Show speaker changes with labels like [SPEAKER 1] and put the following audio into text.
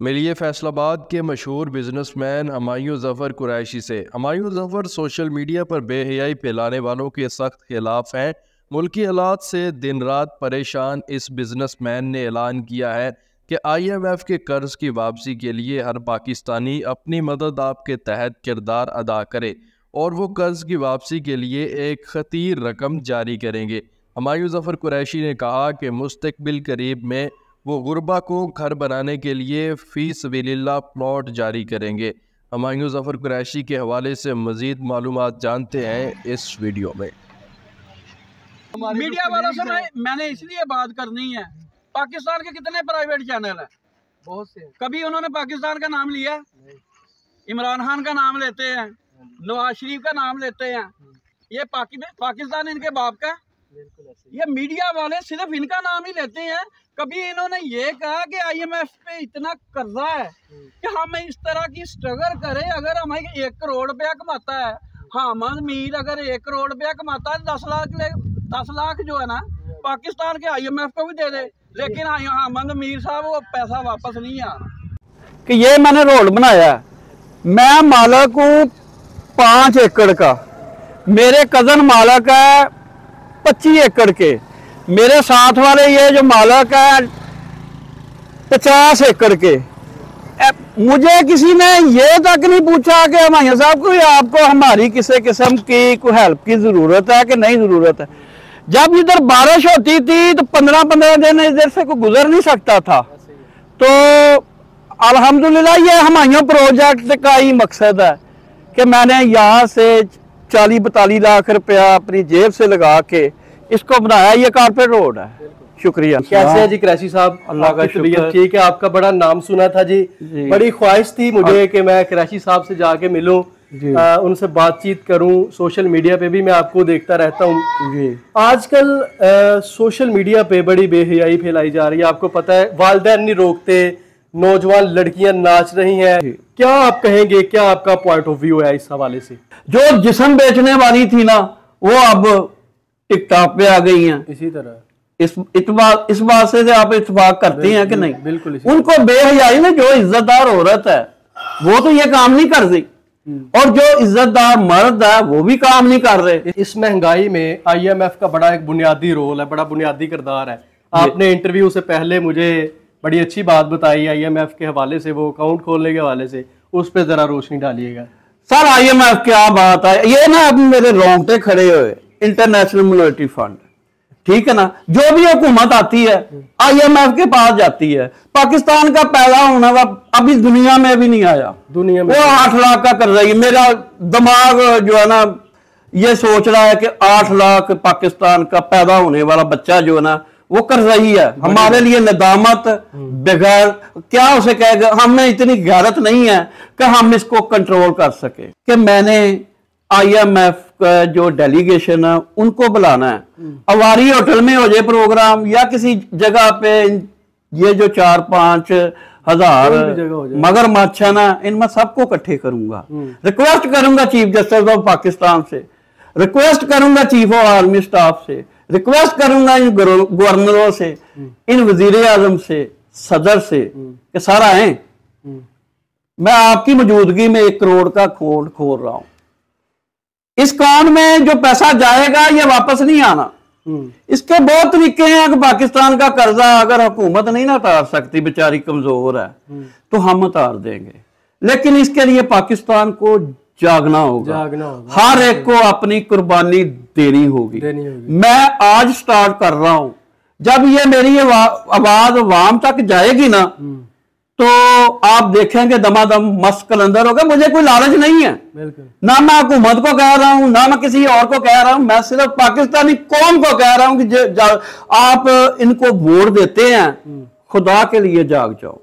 [SPEAKER 1] मिलिए फैसलाबाद के मशहूर बिजनेसमैन हुमायूं ज़फ़र कुरैशी से। हुमायूं ज़फ़र सोशल मीडिया पर बेहयाई फैलाने वालों के सख्त खिलाफ हैं। मुल्की हालात से दिन रात परेशान इस बिजनेसमैन ने ऐलान किया है कि IMF के कर्ज की वापसी के लिए हर पाकिस्तानी अपनी मदद आपके तहत किरदार अदा करे और वो कर्ज की वापसी के लिए एक खतीर रकम जारी करेंगे। हुमायूं ज़फ़र कुरैशी ने कहा कि मुस्तक़बिल करीब में वो गुरबा को घर बनाने के लिए फ़ी सबीलिल्लाह प्लॉट जारी करेंगे। हुमायूं ज़फ़र कुरैशी के हवाले से मज़ीद मालूमात जानते हैं इस वीडियो में।
[SPEAKER 2] मीडिया वालों से मैंने इसलिए बात करनी है, पाकिस्तान के कितने प्राइवेट चैनल हैं, बहुत से। कभी उन्होंने पाकिस्तान का नाम लिया? इमरान खान का नाम लेते हैं, नवाज शरीफ का नाम लेते हैं। ये पाकिस्तान इनके बाप का। ये मीडिया वाले सिर्फ इनका नाम ही लेते हैं। कभी इन्होंने ये कहा कि IMF पे इतना कर्जा है कि हम इस तरह की स्ट्रगल करें। अगर हमें 1 करोड़ रुपया कमाता है, हामिद मीर अगर 1 करोड़ रुपया कमाता है, 10 लाख जो है ना पाकिस्तान के IMF को भी दे दे, लेकिन हामिद मीर साहब वो पैसा वापस नहीं आ रहा।
[SPEAKER 3] कि ये मैंने रोड बनाया, मैं मालक हूँ 5 एकड़ का, मेरे कजन मालक है 25 एकड़ के, मेरे साथ वाले ये जो मालक है 50 एकड़ के। मुझे किसी ने ये तक नहीं पूछा कि हुमायूं साहब को आपको हमारी किसी किस्म की कोई हेल्प की जरूरत है कि नहीं जरूरत है। जब इधर बारिश होती थी तो 15-15 दिन इधर से कोई गुजर नहीं सकता था। तो अल्हम्दुलिल्लाह ये हुमायूं प्रोजेक्ट का ही मकसद है कि मैंने यहाँ से 40-42 लाख रुपया अपनी जेब से लगा के इसको बनाया। ये कारपेट रोड है। शुक्रिया।
[SPEAKER 4] कैसे है जी कुरैशी साहब?
[SPEAKER 3] अल्लाह का शुक्र।
[SPEAKER 4] ठीक है, आपका बड़ा नाम सुना था जी। बड़ी ख्वाहिश थी मुझे कि मैं कुरैशी साहब से जाके मिलूं, उनसे बातचीत करूं। सोशल मीडिया पे भी मैं आपको देखता रहता हूं। आजकल सोशल मीडिया पे बड़ी बेहयाई फैलाई जा रही है। आपको पता है, वालिदैन नहीं रोकते, नौजवान लड़कियां नाच रही हैं। क्या आप कहेंगे, क्या आपका पॉइंट ऑफ व्यू है इस हवाले से?
[SPEAKER 3] जो जिस्म बेचने वाली थी ना, वो अब टिकटॉक पे आ गई हैं।
[SPEAKER 4] इसी तरह
[SPEAKER 3] इस बात से आप इत्तेफाक करते हैं कि नहीं?
[SPEAKER 4] बिल्कुल।
[SPEAKER 3] उनको बेहयाई में जो इज्जतदार औरत है वो तो ये काम नहीं कर रही, और जो इज्जतदार मर्द है वो भी काम नहीं कर रहे।
[SPEAKER 4] इस महंगाई में IMF का बड़ा एक बुनियादी रोल है, बड़ा बुनियादी किरदार है। आपने इंटरव्यू से पहले मुझे बड़ी अच्छी बात बताई IMF के हवाले से, वो अकाउंट खोलने के हवाले से। उस पर जरा रोशनी डालिएगा
[SPEAKER 3] सर। IMF क्या बात है, ये ना अब मेरे रोंगटे खड़े हुए। इंटरनेशनल मॉनेटरी फंड, ठीक है ना, जो भी हुकूमत आती है IMF के पास जाती है। पाकिस्तान का पैदा होना अभी दुनिया में भी नहीं आया, दुनिया में वो 8 लाख का कर रही है। मेरा दिमाग जो है ना ये सोच रहा है कि 8 लाख पाकिस्तान का पैदा होने वाला बच्चा जो है ना वो कर रही है। हमारे लिए नदामत बगैर क्या उसे कहेगा, हमें इतनी गैरत नहीं है कि हम इसको कंट्रोल कर सके। कि मैंने IMF का जो डेलीगेशन है उनको बुलाना है। अवारी होटल में हो जाए प्रोग्राम या किसी जगह पे, ये जो 4-5 हजार मगरमच्छ है ना, इनमें सबको इकट्ठे करूंगा। रिक्वेस्ट करूंगा चीफ जस्टिस ऑफ पाकिस्तान से, रिक्वेस्ट करूंगा चीफ ऑफ आर्मी स्टाफ से, रिक्वेस्ट करूंगा इन गवर्नरों से, इन वजीर आजम से, सदर से कि सारा है मैं आपकी मौजूदगी में 1 करोड़ का अकाउंट खोल रहा हूं। इस अकाउंट में जो पैसा जाएगा ये वापस नहीं आना। इसके बहुत तरीके हैं कि पाकिस्तान का कर्जा अगर हुकूमत नहीं ना उतार सकती, बेचारी कमजोर है, तो हम उतार देंगे। लेकिन इसके लिए पाकिस्तान को जागना होगा। हर एक को अपनी कुर्बानी देनी होगी। मैं आज स्टार्ट कर रहा हूं। जब ये मेरी आवाज अवाम तक जाएगी ना, तो आप देखेंगे दमादम मस्त कलंदर होगा। मुझे कोई लालच नहीं है, ना मैं हुकूमत को कह रहा हूं, ना मैं किसी और को कह रहा हूं। मैं सिर्फ पाकिस्तानी कौम को कह रहा हूं कि आप इनको वोट देते हैं, खुदा के लिए जाग जाओ।